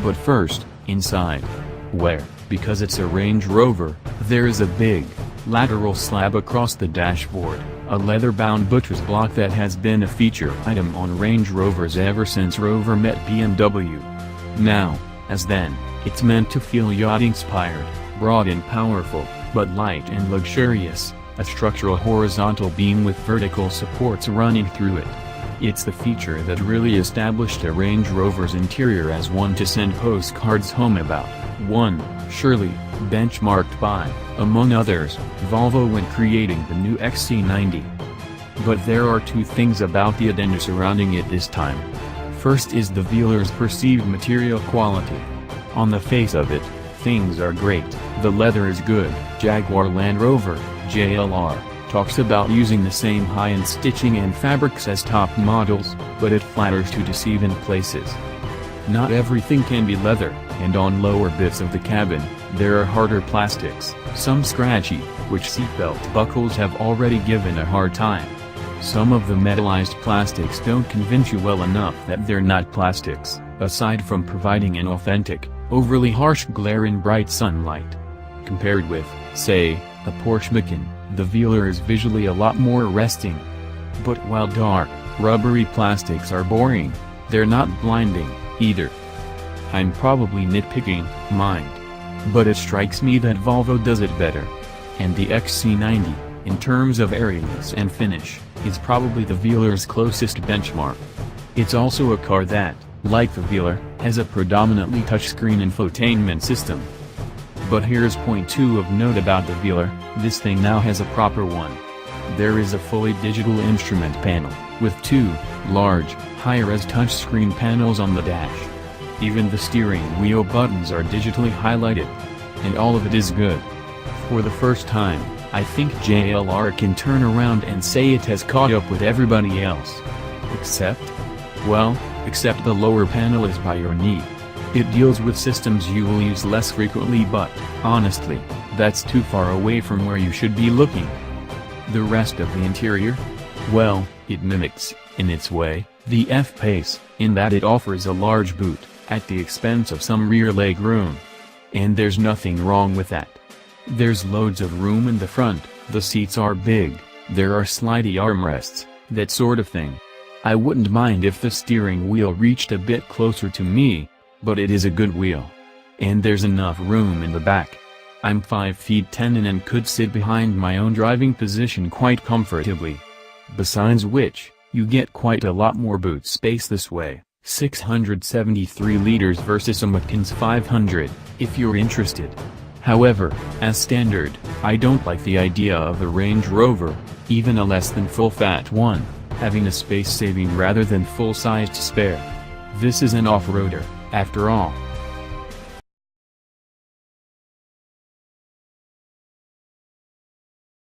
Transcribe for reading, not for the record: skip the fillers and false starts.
But first, inside. Where, because it's a Range Rover, there is a big, lateral slab across the dashboard, a leather-bound butcher's block that has been a feature item on Range Rovers ever since Rover met BMW. Now, as then, it's meant to feel yacht-inspired, broad and powerful, but light and luxurious, a structural horizontal beam with vertical supports running through it. It's the feature that really established a Range Rover's interior as one to send postcards home about. One, surely, benchmarked by, among others, Volvo when creating the new XC90. But there are two things about the addenda surrounding it this time. First is the Velar's perceived material quality. On the face of it, things are great, the leather is good. Jaguar Land Rover, JLR, talks about using the same high-end stitching and fabrics as top models, but it flatters to deceive in places. Not everything can be leather, and on lower bits of the cabin, there are harder plastics, some scratchy, which seatbelt buckles have already given a hard time. Some of the metallized plastics don't convince you well enough that they're not plastics, aside from providing an authentic, overly harsh glare in bright sunlight. Compared with, say, a Porsche Macan, the Velar is visually a lot more arresting. But while dark, rubbery plastics are boring, they're not blinding, either. I'm probably nitpicking, mind. But it strikes me that Volvo does it better. And the XC90, in terms of airiness and finish, is probably the Velar's closest benchmark. It's also a car that, like the Velar, has a predominantly touchscreen infotainment system. But here's point 2 of note about the Velar, this thing now has a proper one. There is a fully digital instrument panel, with 2, large, high-res touchscreen panels on the dash. Even the steering wheel buttons are digitally highlighted. And all of it is good. For the first time, I think JLR can turn around and say it has caught up with everybody else. Except the lower panel is by your knee. It deals with systems you will use less frequently, but, honestly, that's too far away from where you should be looking. The rest of the interior? Well, it mimics, in its way, the F-Pace, in that it offers a large boot, at the expense of some rear leg room. And there's nothing wrong with that. There's loads of room in the front, the seats are big, there are slidey armrests, that sort of thing. I wouldn't mind if the steering wheel reached a bit closer to me, but it is a good wheel. And there's enough room in the back. I'm 5 feet 10 and could sit behind my own driving position quite comfortably. Besides which, you get quite a lot more boot space this way, 673 liters versus a Macan's 500, if you're interested. However, as standard, I don't like the idea of the Range Rover, even a less than full-fat one, having a space-saving rather than full-sized spare. This is an off-roader, after all.